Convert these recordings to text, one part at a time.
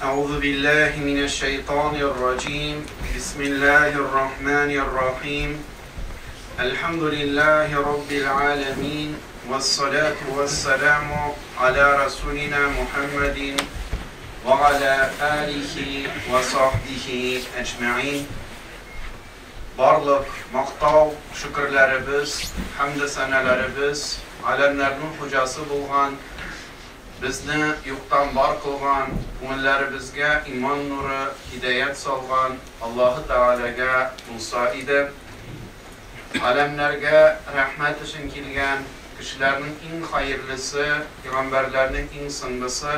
أعوذ بالله من الشيطان الرجيم. بسم الله الرحمن الرحيم. الحمد لله رب العالمين، والصلاة والسلام على رسولنا محمد وعلى آله وصحبه أجمعين. Barlık, maqtav, şükürlerimiz, hamd senelerimiz, alemlerin hocası bulgan, bizni yo'qdan bor qilgan, ko'ngillarimizga iymon nuri, hidayat solgan Alloh taolaga Musa edi. Alamlarga rahmat uchun kelgan kishilarning eng xayrlisi, payg'ambarlarning eng singlisi,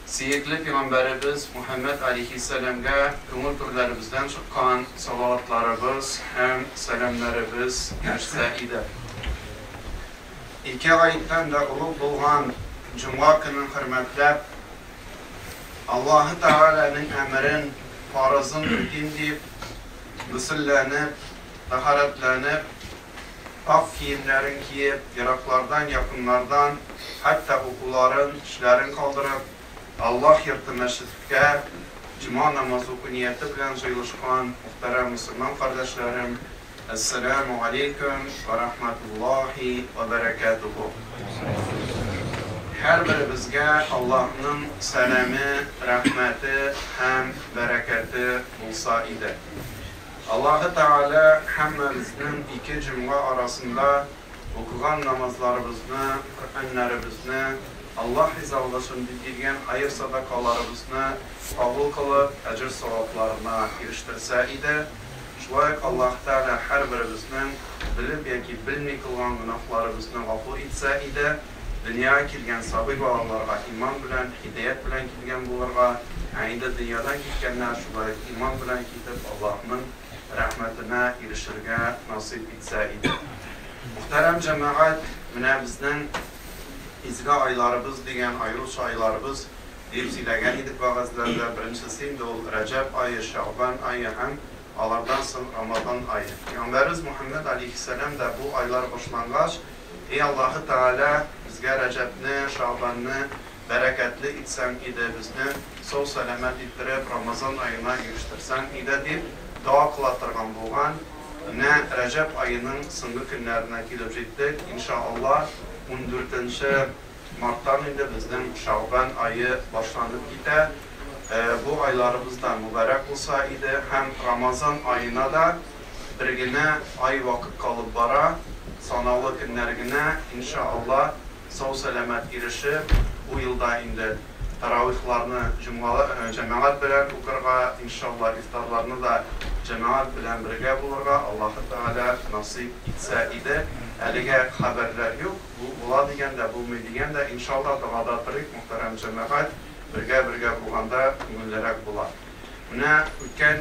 sevgili payg'ambarimiz Muhammad alayhissalomga ko'ngil turlarimizdan chiqqan salovatlarimiz ham salomlarimiz yetsa edi. Ikki oydan da ulug' bo'lgan Cuma günü hürmetlep, Allah-u Teala'nın emrin, farzın dinleyip, gusüllenip, taharetlenip, pak giyimlerin giyip, yaraklardan, yakınlardan, hatta okuların, işlerin kaldırıp, Allah yırtı-meşrifke, Cuma namazı okuniyeti bilen jayılışkan muhterem Müslüman kardeşlerim, Esselamu Aleyküm ve Rahmetullahi ve Berekatuhu. Her birimizge Allah'ın selamı, rahmeti hem bereketi bulsa idi. Allah-u Teala hemmemizin iki cuma arasında okugan namazlarımızı, Kur'anlarımızı, Allah rızalaşın bildirgen hayır sadakalarımızı kabul kılıp ecir sevaplarına eriştirse idi. Şulayık Allah Teala her birimizin bilip yaki bilmey kılgan günahlarımızı gafur etse idi. Dünyaya kelgan sabiy bolalarga iymon bilan, hidayat bilan kelgan bularga, endi dunyodan ketganlar shulay iymon bilan ketib Allohning rahmatine erishirga nasib etsa edi. Muhtaram jamoat, mana bizning izga oylarimiz degan ayruç oylarimiz deb silagan edik va'zlarda. Birinchisi endi ul Rajab oyi, Sha'ban oyi ham, alardan so'ng Ramazon oyi. Payg'ambarimiz Muhammad alayhissalom da bu oylar boshlangach, ey Alloh taolo bizga Rajabni, Sha'banni bereketli etsen edi, bizni sog' salomat ettirib Ramazon oyina erishtirsan edi deb duo qilatirgan bo'lgan. Mana Rajab oyining so'nggi kunlarına kelib jetdik. İnşallah 14 martdan endi bizning Sha'ban oyi boshlanib ketadi. Bu oylarimizdan muborak bo'lsa edi, ham Ramazon oyina da birgina oy vaqt qolib bora. Sanavlı günlerine inşallah sağ selamet girişip bu yılda indi taravihlarını cemaat bilen okurga, inşallah iftarlarını da cemaat bilen birge bulurga Allah-u Teala nasip etse idi. Elige haberler yok. Bu bula diyen de, bulmuy diyen de inşallah dağadatırık muhterem cemaat birge bulganda günlerek bular. Buna ülken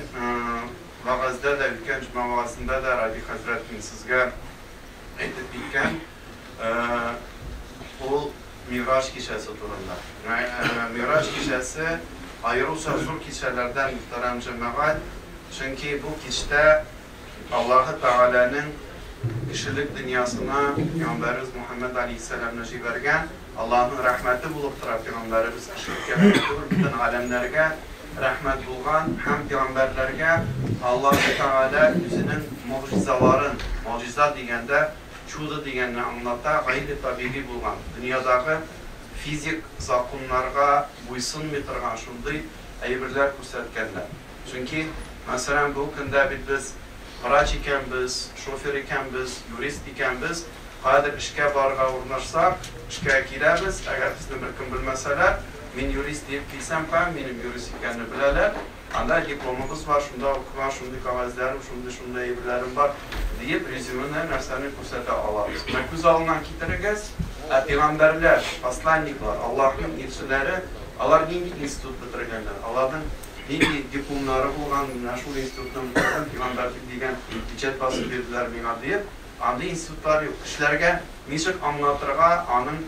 vağızda da, ülken cuma vağızında da Rabi Hazret'in sizge aytib bitgan o Miraç kechasi turunda. Miraç kechasi ayruça zo'r kechalardan muhtaram jamoat. Chunki bu kechda Alloh taolaning kishilik dunyosina payg'ambarimiz Muhammad alayhissalomni yuborgan Allohning rahmati bo'lib turib, payg'ambarimiz kishilikka butun olamlarga rahmat bo'lgan, ham payg'ambarlarga Alloh taolo o'zining mo'jizalarini, mo'jiza deganda çuğda deganni anlata, gayri tabiiy bo'lgan dunyodagi fizik zakonlarga bo'ysunmay turgan shunday aybirlar ko'rsatganlar. Chunki masalan bu kunda biz vrach ekanmiz, shofer ekanmiz, yurist ekanmiz, hozir ishga borga urinishsak, ishga kiramiz, agar bizni bir kim bilmasalar, men yurist deb kelsam ham mening yurist ekanini bilalar. Anda diplomimiz var, şunda okugan, şunda qog'ozlarim, şunda ayblarim var deyip rezümeni narsani ko'rsata olamiz. Ko'z oldidan keltirig'iz, payg'ambarlar, poslaniklar, Allohning elchilari, ular nega institut bitirganlar, ularning nega diplomlari bo'lgan, mana shu institutdan payg'ambarlik degan pechat bosib berdilar menga deb, anda institutlar yo'q. Kishilarga nechuk anlatirga, uning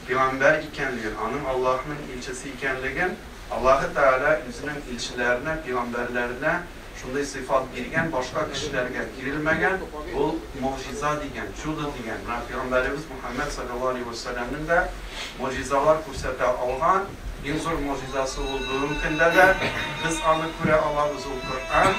payg'ambar ekanligini, uning Allohning elchisi ekanligini Allah-u Teala o'zining elchilarine, payg'ambarlarine shunday sifat bergan, boshqa kishilarga berilmagan, bu mo'jiza degan, çuğda degan. Payg'ambarimiz Muhammad sallallohu alayhi vasallamning da mo'jizalar ko'rsata olgan en zor mucizası olduğu kunda da biz аны күрә алабыз ул Коръән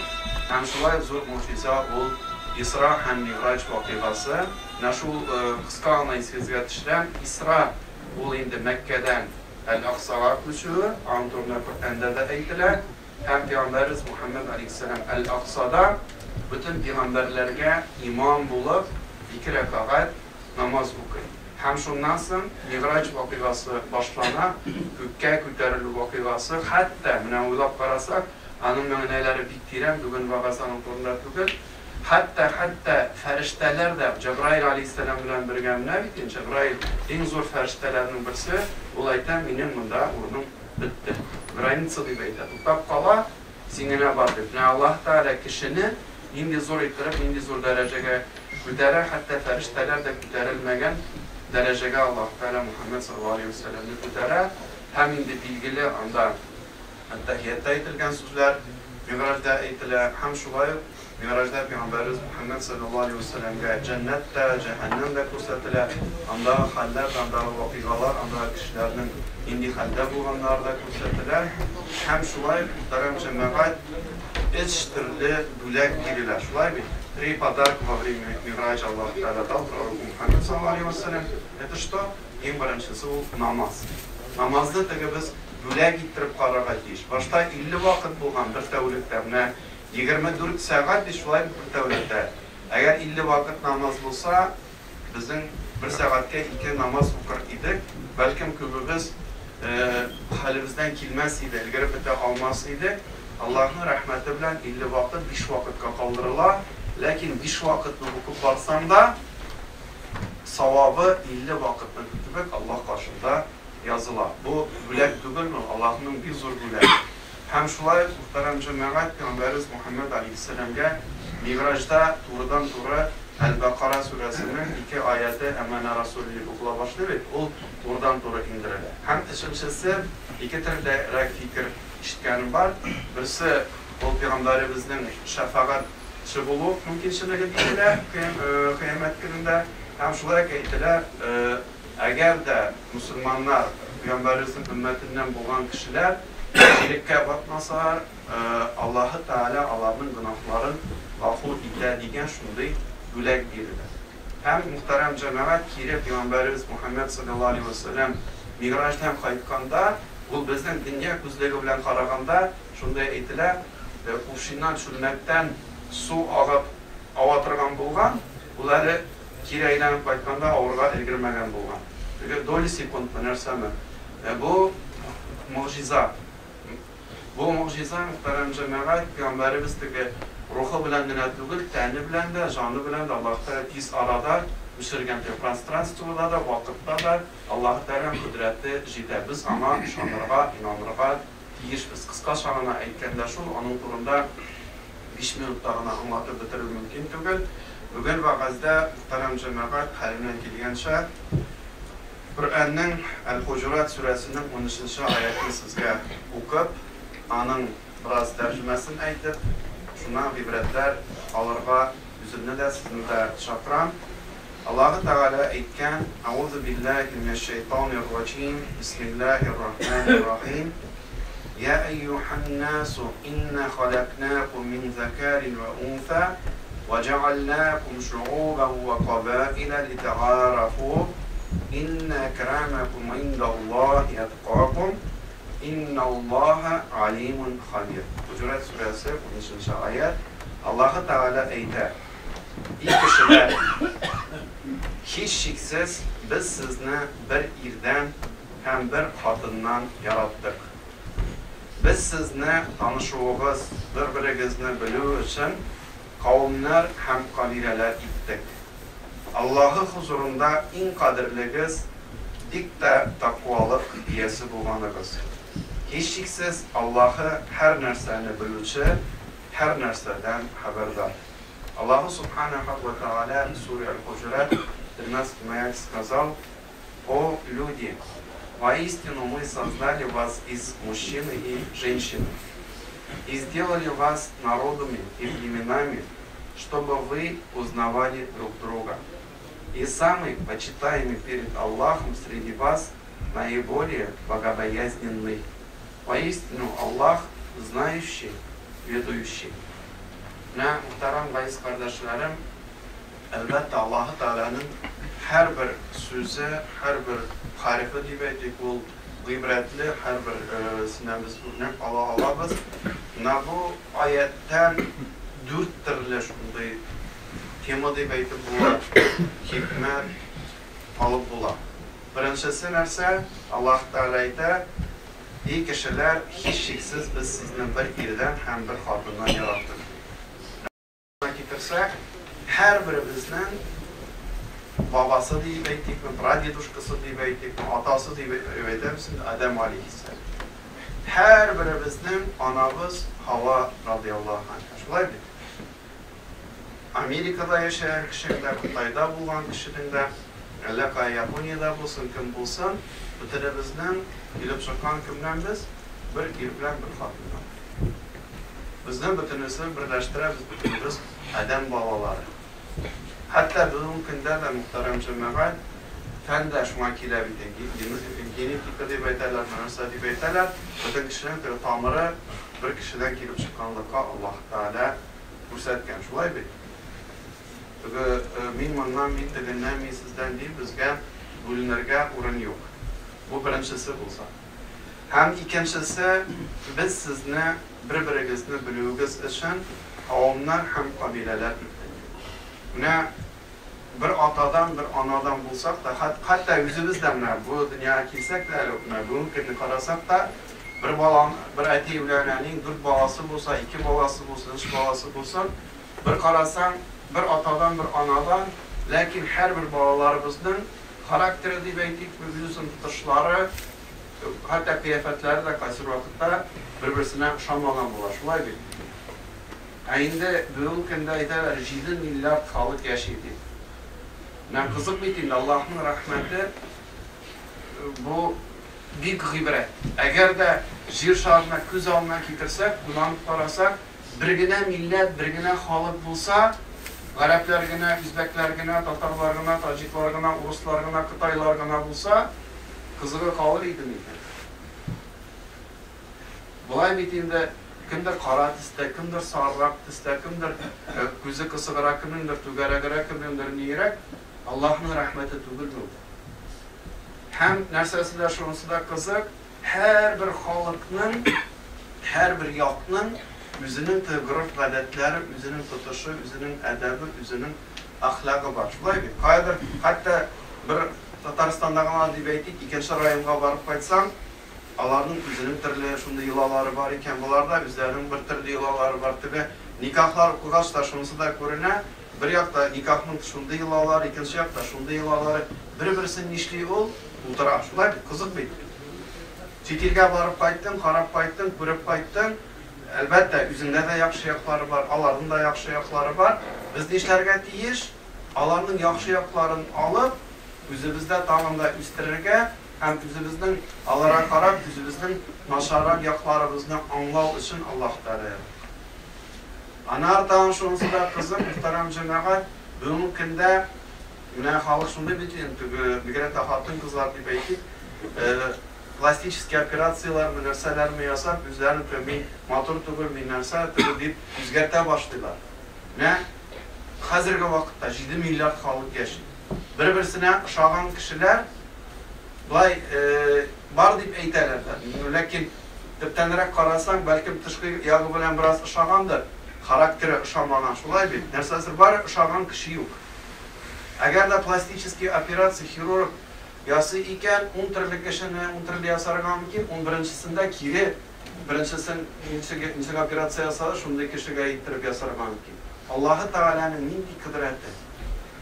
һәм шулай зур muciza ул Исра һәм Миграҗ вакыйгасы. Менә шул кыска гына исегезгә төшерәм. Исра ул инде Мәккәдән Әл-Аксага күчүе, аны турында Коръәндә дә әйтелә. Һәм Пәйгамбәрбез Мухаммад алейһиссалам Әл-Аксада bütün peygamberlerge imam bulup 2 rekaat namaz укый. Һәм шуннан соң Миграҗ вакыйгасы башлана, күккә күтәрелү вакыйгасы, хәтта менә уйлап карасак, аның мәгънәләре бик тирән, бүген вагазаның турында түгел. Хәтта фәрештәләр дә Җабраил алейһиссалам белән бергә менә бит, Җабраил иң зур фәрештәләрнең берсе, ул әйтә, минем монда урыным бетте. Граница дип әйтә. Туктап кала, син генә бар дип. Аллаһ Тәгалә кешене нинди зур иттереп, нинди зур дәрәҗәгә күтәрә, хәтта фәрештәләр дә күтәрелмәгән дәрәҗәгә Аллаһ Тәгалә Мухаммад саллаллаһу алейһи ва сәлләмне күтәрә. Һәм инде билгеле анда Тәхиятта әйтелгән сүзләр Миграҗда әйтелә. Һәм шулай Миграҗда Пәйгамбәрбез Мухаммад саллаллаһу алейһи ва сәлләмгә җәннәттә, җәһәннәм дә күрсәтелә. Анда хәлләр, анда вакыйгалар, анда кешеләрнең нинди хәлдә булганнары да күрсәтелә. Һәм шулай мөхтәрәм җәмәгать üç türlü бүләк бирелә. Шулай бит? 3 подарок во время Миграҗа Аллаһ Тәгалә дал пророку Мухаммад саллаллаһу алейһи ва сәлләм. Это что? Иң беренчесе ул намаз. Намазны теге без бүләк иттереп карарга тиеш. Башта 50 вакыт булган бер тәүлектә, менә 24 сәгать ди шулай бер тәүлектә. Әгәр 50 вакыт намаз булса, безнең 1 сәгатькә 2 намаз укыр идек. Бәлкем күбебез хәлебездән килмәс иде, өлгереп бетә алмас иде. Аллаһның рәхмәте белән 50 вакыт 5 вакытка калдырыла, ләкин 5 вакытны укып барсаң да савабы 50 вакытны кебек Аллаһ каршында языла. Бу бүләк түгелме? Аллаһның бик зур бүләге. Һәм шулай мөхтәрәм җәмәгать Пәйгамбәрбез Мухаммад алейһиссаламга Миграҗда турыдан-туры Әл-Бакара сүрәсенең 2 аяты әмана Расулли укыла башлый, ул турыдан-туры индерелә. Һәм өченчесе 2 төрлерәк фикер ишеткәнем бар. Берсе ул Пәйгамбәребезнең шәфәгатьче булу мөмкинчелеге дилә кыямәт көнендә. Һәм шулай әйтелә, әгәр дә мусульманнар Пәйгамбәребезнең өммәтеннән булган кешеләр ширккә батмасалар, Аллаһ Тәгалә аларның гөнаһларын ғафу итә дигән шундый бүләк бирелә. Һәм мөхтәрәм җәмәгать, кире Пәйгамбәребез Мухаммад саллаллаһу алейһи ва сәлләм Миграҗдан кайтканда, ул безнең дөнья күзлеге белән караганда шундай әйтелә, кушиннан чүлмәктән су агып ава торган булган, ул әле кире әйләнеп кайтканда авырга өлгермәгән булган. Теге доли секунд нәрсәме? Бу муҗиза. Бу муҗиза мөхтәрәм җәмәгать, Пәйгамбәребез теге рухы белән генә түгел, тәне белән дә, җаны белән дә Аллаһ Тәгалә тиз арада үсергән пространствода да, вакытта да Аллаһ Тәгалә кудрәте җитә. Без аңа ышанырга, инанырга тиешбез. Кыскача гына әйткәндә шул, аның турында 5 минутта гына аңлатып бетерү мөмкин түгел. Бүген вагазда мөхтәрәм җәмәгать, хәлемнән килгәнчә Коръәннең Әл-Хуҗурат сүрәсенең 13-нче аятын сезгә укып, аның бераз тәрҗемәсен әйтеп, шуннан гыйбрәтләр алырга үземне дә, сезне дә чакырам. Аллаһ Тәгалә әйткән: "Аузу биллаһи минәш шәйтанир раҗим. Бисмиллаһир рахманир рахим. Я әйюхан-насу инна халакнакум мин закарин ва унса ва җаалнакум шуъубан ва қабаила литагарафу. Инна акрамакум индаллаһи атқакум. Инна Аллаһа алимун хабир." Хуҗурат сүрәсе 13-нче аят. Аллаһ Тәгалә әйтә: "И кешеләр, һич шиксез без сезне бер ирдән һәм бер хатыннан яраттык. Без сезне танышуыгыз, бер-берегезне белү өчен кавымнар һәм кабиләләр иттек. Аллаһы хузурында иң кадерлегез, бик тә тақвалык иясе булганыгыз. Һич шиксез Аллаһы һәр нәрсәне белүче, һәр нәрсәдән хәбәрдар." Аллаһ Субханаһу ва Тааля в суре Аль-Худжурат 13 аят сказал: "О люди, воистину мы создали вас из мужчины и женщины и сделали вас народами и племенами, чтобы вы узнавали друг друга. И самый почитаемый перед Аллахом среди вас наиболее богобоязненный. Воистину Аллах знающий, ведущий. Muhterem gayiz kardeşlerim, elbette Allah-u Teala'nın her bir sözü, her bir harifi diyeydik, ol gıybretli, her bir sinemiz örnek alabız. Bu ayetten 4 türlü şunday tema diyeydik bular, hikmet alıp bular. Birincisi nerse Allah-u Teala'yı iyi kişiler hiç şeksiz biz sizden bir irden hem bir hatından yarattık. Her birimizden babası diyeydik, pradeduşkası diyeydik, atası diyeydik, Adem Aleyhisselam. Her birimizden anamız Hava radıyallahu anh. Şulay bir. Amerika'da yaşayan kişinin de, Kutay'da bulunan kişinin de, Japonya'da bulsun, kim bulsun, bütünümüzden gelip çıkan kimden biz? Bir irbilen bir hatından. Bizden bütünüzü birleştiren biz Adem babaları. Hatta bugün günde de muhterem cemaat, fen de şuna kilebide, genetika diye beyteler, mühendisler diye beyteler, bütün kişilerin bir tamırı bir kişiden gelip çıkanlığa Allah Teala gösterken. Şulay bir. Min bundan, min tedinden, min sizden değil, bizge bölünürge urun yok. Bu birincisi bulsa. Hem ikincisi, biz sizni birbirimizni bilüğümüz için kavimler hem kabileler ne bir atadan bir anadan bulsak da hatta yüzümüzden bu dünyaya kilsek de bugün kendini karasak da bir eti evlenenin 4 balası bulsa, 2 balası bulsa, 3 balası bulsa bir karasan bir atadan bir anadan lakin her bir balalarımızın karakteri diyeydik ve yüzün tutuşları hatta kıyafetleri de kaçır vakitte birbirine şamlanan bular. Şulay bir. Şimdi bugün günde 7 milyar halk yaşaydı. Kızık bitinde Allah'ın rahmeti bu bir gıybret. Eğer de jir şarına göz alına getirsek, kullanıp parasak, birgine millet, birgine halk bulsa, Araplargına, Üzbeklargına, Tatarlargına, Taciklargına, Ruslargına, Kıtaylargına bulsa, kızığı kalır idi miydi? Bulay bitinde kimdir karat iste, kimdir sarrak iste, kimdir gözü kısıqıra, kimindir tügere, kimindir niyerek, Allah'ın rahmeti tügüldür. Hem nersesi de şunsu da kızık, her bir halkının, her bir yakının özünün tığırıf adetleri, özünün tutuşu, özünün edebi, özünün ahlakı var. Şulay bir. Hatta bir Tataristan'da diyeydik, ikinci rayonga barıp kaytsam, onların özünün türlü şunda yılaları var iken, bunlarda özlerinin bir türlü yılaları var. Tabi nikahlar okuğaç da şunsu da görüne, bir yakta nikahın şunda yılaları, ikinci yakta şunda yılaları, birisinin işliği ol, ultra. Şulay bir, kızık bir. Çetilge barıp kayttın, harap kayttın, görüp kayttın. Elbette üzünde de yaxşı yakları var, onların da yaxşı yakları var. Biz işlerge deyiş, onların yaxşı yaklarını alıp, üzümüzde tamamda üstürürge, hem üzümüzden alara karab, üzümüzden naşarak yaklarımızı anlav için Allah Teala'ya. Anar dağın şunsu da kızım, muhterem cemaat, bugün günde, halk şunda bitirin, bir hatın kızlar diyeydik, plastik operatsiyalar mı, nerseler mi yasak, üzerine bir motor tügül bir nerse deyip üzgerte başlıyorlar. Ne? Hazırki vakitte 7 milyar halk yaşıyor. Birbirine şağan kişiler var deyip eytelerler. Lakin tüptenlerek karasan belki dışkı yağı bilen biraz şağandır. Karakteri şamlanan şulay bir. Nersesi var, şağan kişi yok. Eğer de plastik operasiya, hirurg yası iken 10 türlü kişini 10 türlü yasargan ki 11'incisinde kiri birinci operatsiya yasadı şunda kişiye ittirip yasargan ki. Allah-u Teala'nın nindi kudreti.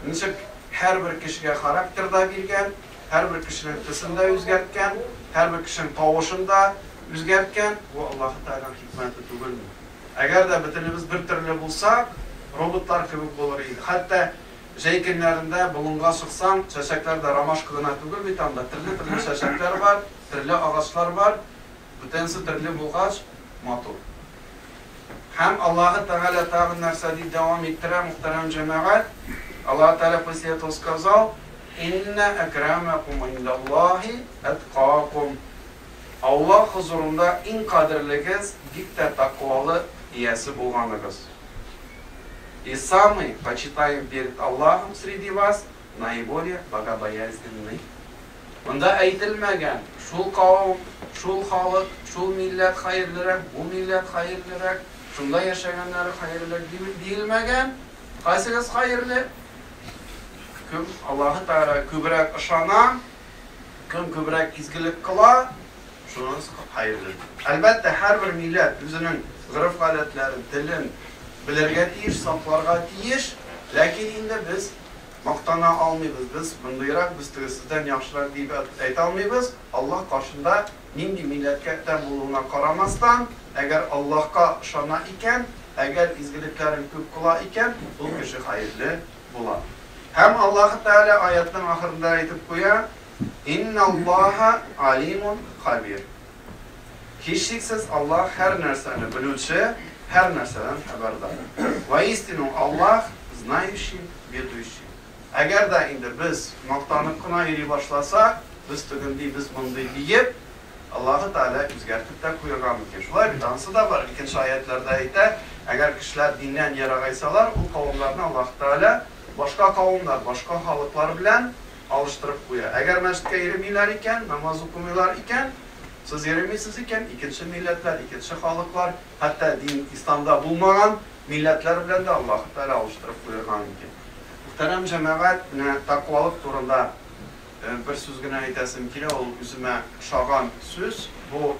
Niçin her bir kişiye karakterde bilgen, her bir kişinin tısında özgertken, her bir kişinin tavuşunda özgertken bu Allah-u Teala'nın hikmeti tügül mü? Eğer de bütünümüz bir türlü bulsak robotlar gibi bulur idi. Hatta şey günlerinde bulunga çıksan, çeşeklerde ramaş kılına tügül bir tane türlü çeşekler var, türlü ağaçlar var, bütünsi türlü bulgaç, motor. Hem Allah-u Teala tabi nerseli devam ettiren muhterem cemaat, Allah-u Teala посетил сказал, inna akramakum indallahi atqakum. Allah huzurunda en qadrligiz bitta taqvoli iyasi bo'lganingiz. И самый почитаем перед Аллахом среди вас наиболее богобоязненный. Бунда aytilmagan, шул qavm, шул xalq, шул millat xayrliroq, bu millat xayrliroq, shunda yashaganlari xayrliroq deyilmagan. Qaysigiz xayrli? Kim Alloh Taala ko'proq ishona, kim ko'proq izgilik qila, shunisi xayrli. Albatta har bir millat o'zining urf-odatlarini, tilini bilirga tiyish, saqlarga tiyish, lekin endi biz maqtana olmaymiz. Biz bundayroq, biz sizdan yaxshiroq deb ayta olmaymiz. Alloh qarshida nindi millatga tam bo'luvina qaramasdan, agar Allohga ishona ekan, agar izgiliklarini ko'p qila ekan, bu kishi xayrli bo'ladi. Ham Alloh Taala oyatning oxirida aytib qo'ya, innalloha alimun xabir. Hechsiz Alloh har narsani biluvchi, her narsadan haberdar. Воистину Allah знающий, ведущий. Agar da endi biz maqtanib qina yeri boshlasak, biz tug'indi biz bunday deyib, Alloh Taala o'zgartirib qo'ygan ekan. Shulay bir tansi da bor. Ikkinchi oyatlarda aytadi, agar kishilar dindan yarag'aysalar, u qavmlarni Alloh Taala boshqa qavmlar, boshqa xalqlar bilan alishtirib qo'yadi. Agar masjidga yurmaylar ekan, namoz o'qimanglar ekan, siz yaramaysiz ekan, ikinchi millatlar, ikinchi xalqlar, hatto din islomda bo'lmagan millatlar bilan da Alloh Taala alishtirib qo'ygan ekan. Muhtaram jamoat, taqvolik to'g'risida bir so'zgina aytasim kerak, u o'zimga ishongan so'z. Bu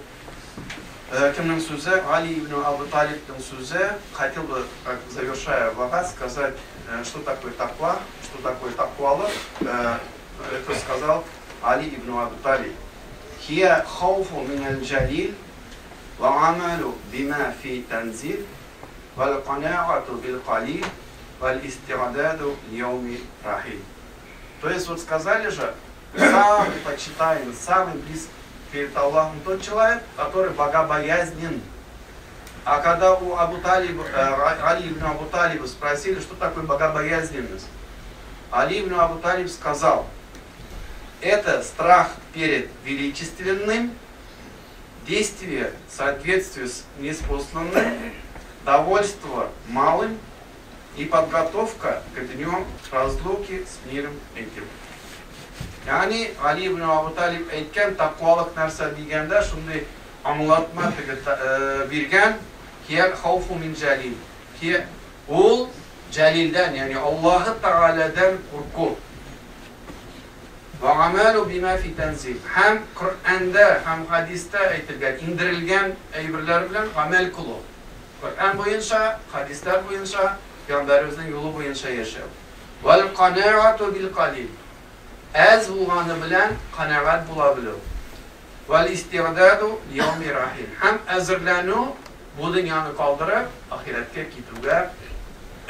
kimning so'zi? Ali ibn Abu Talibning so'zi. Хотел бы, завершая вопрос, сказать, что такое таква, что такое тaqvolik. Это сказал Ali ibn Abu Talib. هي خوف من الجليل وعمل بما في تنزيل والقناعة بالقليل والاستعداد ليوم رحيل. То есть вот сказали же, самый почитаемый, самый близкий перед Аллахом тот человек, который богобоязнен. А когда у Али ибн Абу Талиба спросили, что такое богобоязненность, Али ибн Абу Талиб сказал: это страх перед величественным, действие в соответствии с неспосланным, довольство малым и подготовка к дню разлуки с миром этим. Yani Ali ibn Abu Talib aytgan taqvolik narsa deganda shunday anglatma bergan, hiya xavfu min jalil. Hiya ul jalildan, ya'ni Alloh taoladan qo'rquv. Va amalu bima fi tanzil. Ham Qur'onda, ham hadisda aytilgan, indirilgan ayyorlar bilan amal qilib. Qur'on bo'yicha, hadislar bo'yicha, Peygamberimizning yo'li bo'yicha yashab. Val qanoatu bil qalil. Az bo'lgani bilan qanoat bo'la bilib. Val istidadu yawmi rahil. Ham azrlanu bu dunyoni qoldirib oxiratga ketuvga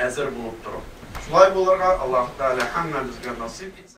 azr bo'lib turib. Shulay bo'larga Alloh taolo hammamizga nasib etsin.